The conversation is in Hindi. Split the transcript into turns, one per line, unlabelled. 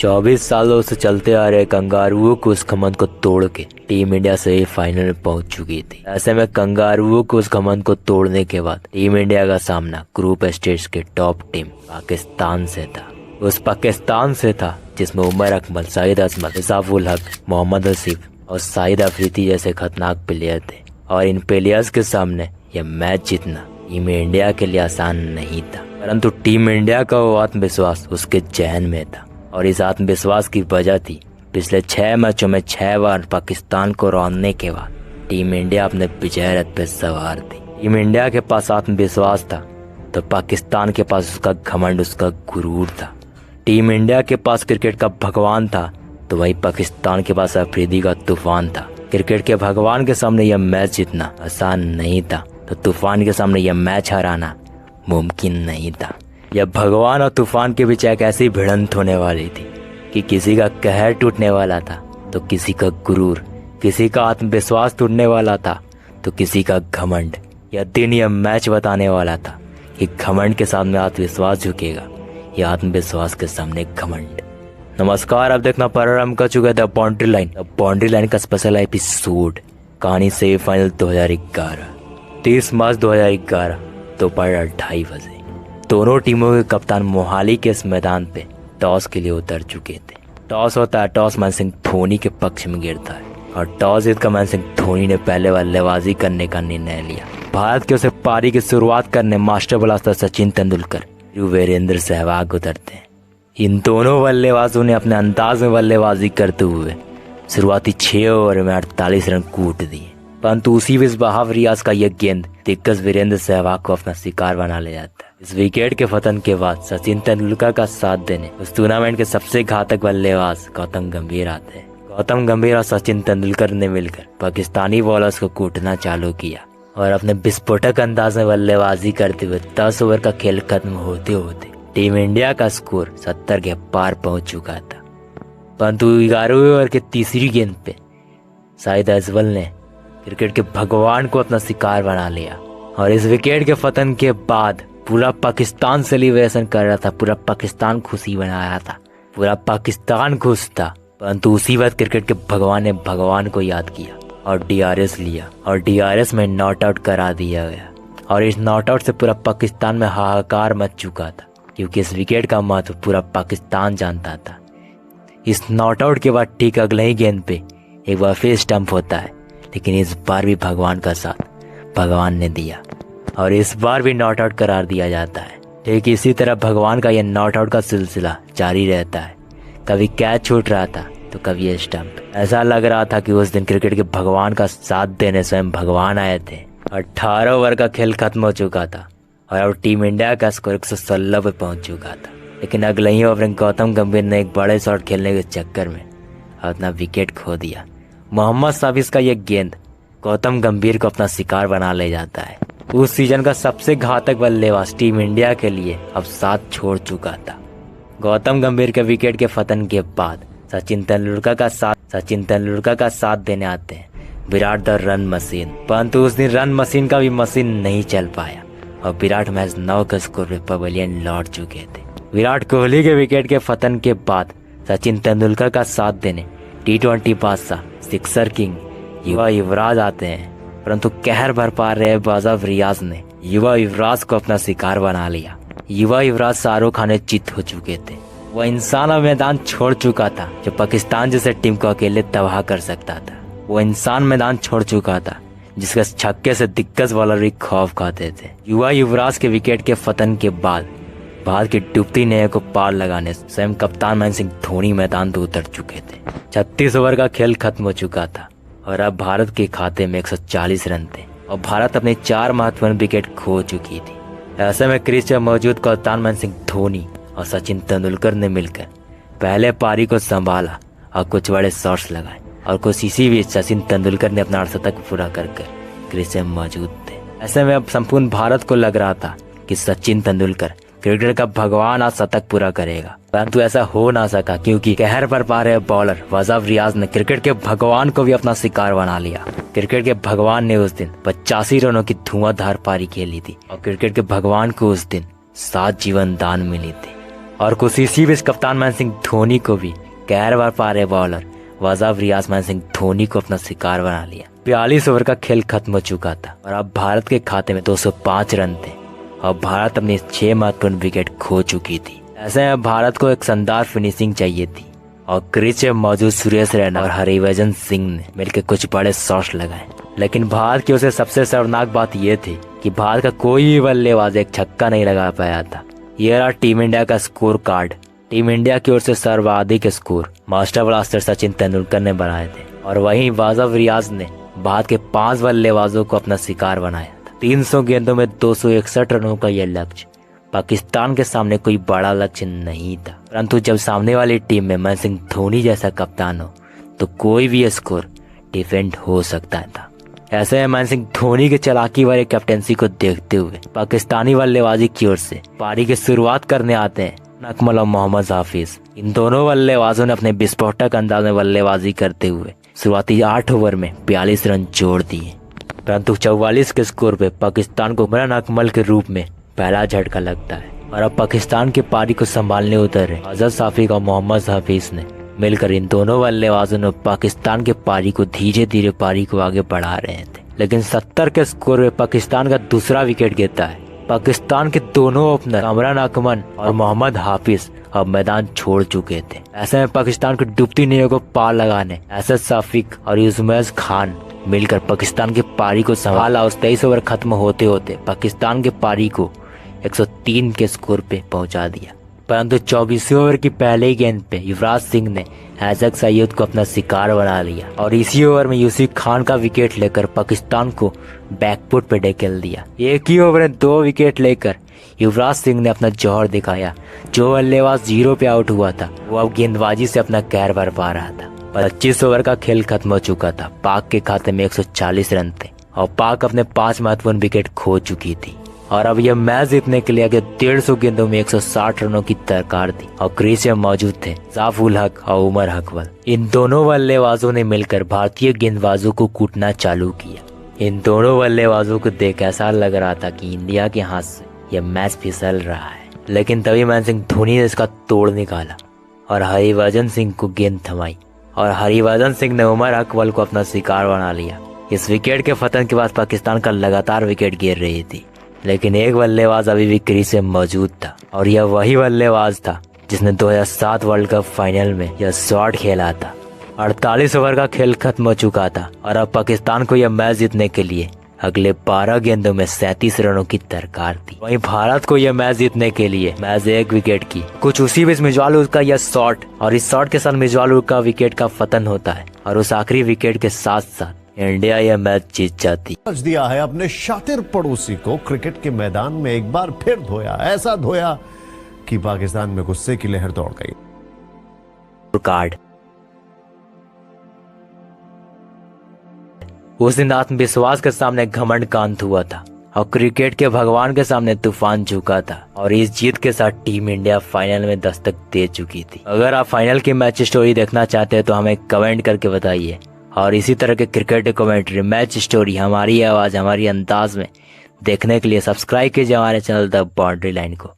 24 सालों से चलते आ रहे कंगारुओं को उस घमंड को तोड़ के टीम इंडिया से फाइनल में पहुंच चुकी थी। ऐसे में कंगारुओं को उस घमंड को तोड़ने के बाद टीम इंडिया का सामना ग्रुप स्टेज के टॉप टीम पाकिस्तान से था। उस पाकिस्तान से था जिसमें उमर अकमल, शाहिद अजमल, इसाफुल हक, मोहम्मद आसिफ और शाहिद अफरीदी जैसे खतरनाक प्लेयर थे। और इन प्लेयर्स के सामने यह मैच जीतना टीम इंडिया के लिए आसान नहीं था, परंतु टीम इंडिया का वो आत्मविश्वास उसके जहन में था। और इस आत्मविश्वास की वजह थी पिछले 6 मैचों में 6 बार पाकिस्तान को रौंदने के बाद टीम इंडिया अपने विजय रथ पे सवार थी। टीम इंडिया के पास आत्मविश्वास था तो पाकिस्तान के पास उसका घमंड, उसका गुरूर था। टीम इंडिया के पास क्रिकेट का भगवान था तो वही पाकिस्तान के पास अफरीदी का तूफान था। क्रिकेट के भगवान के सामने यह मैच जीतना आसान नहीं था तो तूफान के सामने यह मैच हराना मुमकिन नहीं था। यह भगवान और तूफान के बीच एक ऐसी भिड़ंत होने वाली थी कि किसी का कहर टूटने वाला था तो किसी का गुरूर, किसी का आत्मविश्वास टूटने वाला था तो किसी का घमंड। यह दिन यह मैच बताने वाला था कि घमंड के सामने आत्मविश्वास झुकेगा या आत्मविश्वास के सामने घमंड। नमस्कार, अब देखना प्रारंभ कर चुका the boundary line. The boundary line का स्पेशल एपिसोड कहानी सेमीफाइनल 2011 30 मार्च 2011 दोपहर 2:30 बजे। दोनों टीमों के कप्तान मोहाली के इस मैदान पे टॉस के लिए उतर चुके थे। टॉस होता है, टॉस महेंद्र सिंह धोनी के पक्ष में गिरता है और टॉस जीतकर महेंद्र सिंह धोनी ने पहले बल्लेबाजी करने का निर्णय लिया। भारत की ओर से पारी की शुरुआत करने मास्टर ब्लास्टर सचिन तेंदुलकर, वीरेंद्र सहवाग उतरते हैं। इन दोनों बल्लेबाजों ने अपने अंदाज में बल्लेबाजी करते हुए शुरुआती 6 ओवर में 48 रन कूट दिए, परंतु उसी बीच बहाव रियाज का यह गेंद दिग्गज वीरेंद्र सहवाग को अपना शिकार बना ले जाता है। इस विकेट के पतन के बाद सचिन तेंदुलकर का साथ देने उस टूर्नामेंट के सबसे घातक बल्लेबाज गौतम गंभीर आते हैं। गौतम गंभीर और सचिन तेंदुलकर ने मिलकर पाकिस्तानी बॉलर्स को कूटना चालू किया और अपने विस्फोटक अंदाज में बल्लेबाजी करते हुए 10 ओवर का खेल खत्म होते होते टीम इंडिया का स्कोर 70 के पार पहुंच चुका था। परंतु 11वें ओवर के तीसरी गेंद पे शाहिद अजमल ने क्रिकेट के भगवान को अपना शिकार बना लिया और इस विकेट के पतन के बाद पूरा पाकिस्तान सेलिब्रेशन कर रहा था। पूरा पाकिस्तान खुशी मना रहा था, पूरा पाकिस्तान खुश था। परंतु उसी वक्त क्रिकेट के भगवान ने भगवान को याद किया और डीआरएस लिया और डीआरएस में नॉट आउट करा दिया गया। और इस नॉट आउट से पूरा पाकिस्तान में हाहाकार मच चुका था क्योंकि इस विकेट का महत्व पूरा पाकिस्तान जानता था। इस नॉट आउट के बाद ठीक अगले ही गेंद पे एक बार फिर स्टंप होता है, लेकिन इस बार भी भगवान का साथ भगवान ने दिया और इस बार भी नॉट आउट करार दिया जाता है। ठीक इसी तरह भगवान का यह नॉट आउट का सिलसिला जारी रहता है। कभी कैच छूट रहा था तो कभी ये स्टंप। ऐसा लग रहा था कि उस दिन क्रिकेट के भगवान का साथ देने स्वयं भगवान आए थे। 18 ओवर का खेल खत्म हो चुका था और अब टीम इंडिया का स्कोर 116 पे पहुंच चुका था। लेकिन अगले ही ओवर में गौतम गंभीर ने एक बड़े शॉट खेलने के चक्कर में अपना विकेट खो दिया। मोहम्मद साबिस का यह गेंद गौतम गंभीर को अपना शिकार बना ले जाता है। उस सीजन का सबसे घातक बल्लेबाज टीम इंडिया के लिए अब साथ छोड़ चुका था। गौतम गंभीर के विकेट के पतन के बाद सचिन तेंदुलकर का साथ देने आते हैं विराट द रन मशीन। परंतु उस दिन रन मशीन का भी मशीन नहीं चल पाया और विराट मैच 9 के स्कोर पे पवेलियन लौट चुके थे। विराट कोहली के विकेट के पतन के बाद सचिन तेंदुलकर का साथ देने T20 बादशाह, सिक्सर किंग युवा युवराज आते हैं, परंतु कहर भर पा रहे बाज़ाब रियाज ने युवा युवराज को अपना शिकार बना लिया। युवा युवराज शाहरुख खान चित हो चुके थे। वह इंसान अब मैदान छोड़ चुका था जो पाकिस्तान जैसे टीम को अकेले तबाह कर सकता था। वो इंसान मैदान छोड़ चुका था जिसके छक्के से दिग्गज बॉलर भी खौफ खाते थे। युवा युवराज के विकेट के पतन के बाद भारत की डूबती नहर को पार लगाने स्वयं कप्तान महेंद्र सिंह धोनी मैदान पर उतर चुके थे। 36 ओवर का खेल खत्म हो चुका था और अब भारत के खाते में 140 रन थे और भारत अपने 4 महत्वपूर्ण विकेट खो चुकी थी। ऐसे में क्रीज पर मौजूद कप्तान महेंद्र सिंह धोनी और सचिन तेंदुलकर ने मिलकर पहले पारी को संभाला और कुछ बड़े शॉट्स लगाए और कुछ इसी बीच सचिन तेंदुलकर ने अपना 8 शतक पूरा कर क्रीज में मौजूद थे। ऐसे में अब संपूर्ण भारत को लग रहा था कि सचिन तेंदुलकर क्रिकेट का भगवान आज शतक पूरा करेगा, परंतु ऐसा हो ना सका क्योंकि कहर पर पा रहे बॉलर बाज़ाब रियाज ने क्रिकेट के भगवान को भी अपना शिकार बना लिया। क्रिकेट के भगवान ने उस दिन 85 रनों की धुआंधार पारी खेली थी और क्रिकेट के भगवान को उस दिन 7 जीवन दान मिली थी और कुछ इसी बीच कप्तान महेंद्र सिंह धोनी को भी कहर बार पा रहे बॉलर वजह रियाज महेंद्र सिंह धोनी को अपना शिकार बना लिया। 42 ओवर का खेल खत्म हो चुका था और अब भारत के खाते में 205 रन थे और भारत अपनी 6 महत्वपूर्ण विकेट खो चुकी थी। ऐसे में भारत को एक शानदार फिनिशिंग चाहिए थी और क्रीज में मौजूद सुरेश रैना और हरिभजन सिंह ने मिलकर कुछ बड़े शॉट्स लगाए, लेकिन भारत की ओर से सबसे शर्मनाक बात यह थी कि भारत का कोई भी बल्लेबाज एक छक्का नहीं लगा पाया था। यह रहा टीम इंडिया का स्कोर कार्ड। टीम इंडिया की ओर से सर्वाधिक score master blaster Sachin Tendulkar ने बनाए थे और वहीं वाजव रियाज ने भारत के 5 बल्लेबाजों को अपना शिकार बनाया था। 300 गेंदों में 261 रनों का यह लक्ष्य पाकिस्तान के सामने कोई बड़ा लक्ष्य नहीं था, परंतु जब सामने वाली टीम में महेंद्र सिंह धोनी जैसा कप्तान हो तो कोई भी स्कोर डिफेंड हो सकता था। ऐसे में महेंद्र सिंह धोनी के चालाकी वाले कैप्टेंसी को देखते हुए पाकिस्तानी बल्लेबाजी की ओर से पारी की शुरुआत करने आते हैं अकमल और मोहम्मद हाफिज। इन दोनों बल्लेबाजों ने अपने विस्फोटक अंदाज में बल्लेबाजी करते हुए शुरुआती 8 ओवर में 42 रन जोड़ दिए, परंतु 44 के स्कोर पे पाकिस्तान को उमरान अकमल के रूप में पहला झटका लगता है और अब पाकिस्तान की पारी को संभालने उतरे अजहर साफिक और मोहम्मद हाफिज ने मिलकर इन दोनों बल्लेबाजों ने पाकिस्तान के पारी को धीरे धीरे पारी को आगे बढ़ा रहे थे, लेकिन 70 के स्कोर में पाकिस्तान का दूसरा विकेट गिरता है। पाकिस्तान के दोनों ओपनर उमरान अकमल और मोहम्मद हाफिज अब मैदान छोड़ चुके थे। ऐसे में पाकिस्तान की डूबती नैया को पार लगाने अजहर साफिक और युजमेज खान मिलकर पाकिस्तान की पारी को संभाला और 23 ओवर खत्म होते होते पाकिस्तान के पारी को 103 के स्कोर पे पहुंचा दिया, परंतु 24 ओवर की पहले गेंद पे युवराज सिंह ने हैजक सैयद को अपना शिकार बना लिया और इसी ओवर में यूसुफ खान का विकेट लेकर पाकिस्तान को बैकफुट पे ढकेल दिया। एक ही ओवर में 2 विकेट लेकर युवराज सिंह ने अपना जौहर दिखाया। जो बल्लेबाज 0 पे आउट हुआ था वो अब गेंदबाजी से अपना कहर बरपा रहा था। 25 ओवर का खेल खत्म हो चुका था। पाक के खाते में 140 रन थे और पाक अपने 5 महत्वपूर्ण विकेट खो चुकी थी और अब यह मैच जीतने के लिए आगे 150 गेंदों में 160 रनों की दरकार थी और क्रीज में मौजूद थे जाफुल हक और उमर अकमल। इन दोनों बल्लेबाजों ने मिलकर भारतीय गेंदबाजों को कूटना चालू किया। इन दोनों बल्लेबाजों को देख ऐसा लग रहा था कि इंडिया के हाथ से यह मैच फिसल रहा है, लेकिन तभी महेंद्र सिंह धोनी ने इसका तोड़ निकाला और हरिभजन सिंह को गेंद थमाई और हरिभजन सिंह ने उमर अकमल को अपना शिकार बना लिया। इस विकेट के पतन के बाद पाकिस्तान का लगातार विकेट गिर रही थी, लेकिन एक बल्लेबाज अभी भी क्रीज में मौजूद था और यह वही बल्लेबाज था जिसने 2007 वर्ल्ड कप फाइनल में यह शॉट खेला था। 48 ओवर का खेल खत्म हो चुका था और अब पाकिस्तान को यह मैच जीतने के लिए अगले 12 गेंदों में 37 रनों की दरकार थी। वहीं भारत को यह मैच जीतने के लिए मैच 1 विकेट की। कुछ उसी बीच मिजवाल का यह शॉट और इस शॉट के साथ मिजवाल का विकेट का पतन होता है और उस आखिरी विकेट के साथ साथ इंडिया यह मैच जीत जाती।
दिया है अपने शातिर पड़ोसी को क्रिकेट के मैदान में एक बार फिर धोया, ऐसा धोया कि पाकिस्तान में गुस्से की लहर दौड़ गई।
कार्ड उस दिन आत्मविश्वास के सामने घमंड का अंत हुआ था और क्रिकेट के भगवान के सामने तूफान झुका था और इस जीत के साथ टीम इंडिया फाइनल में दस्तक दे चुकी थी। अगर आप फाइनल की मैच स्टोरी देखना चाहते हैं तो हमें कमेंट करके बताइए और इसी तरह के क्रिकेट कमेंट्री मैच स्टोरी हमारी आवाज हमारी अंदाज में देखने के लिए सब्सक्राइब कीजिए हमारे चैनल द बाउंड्री लाइन को।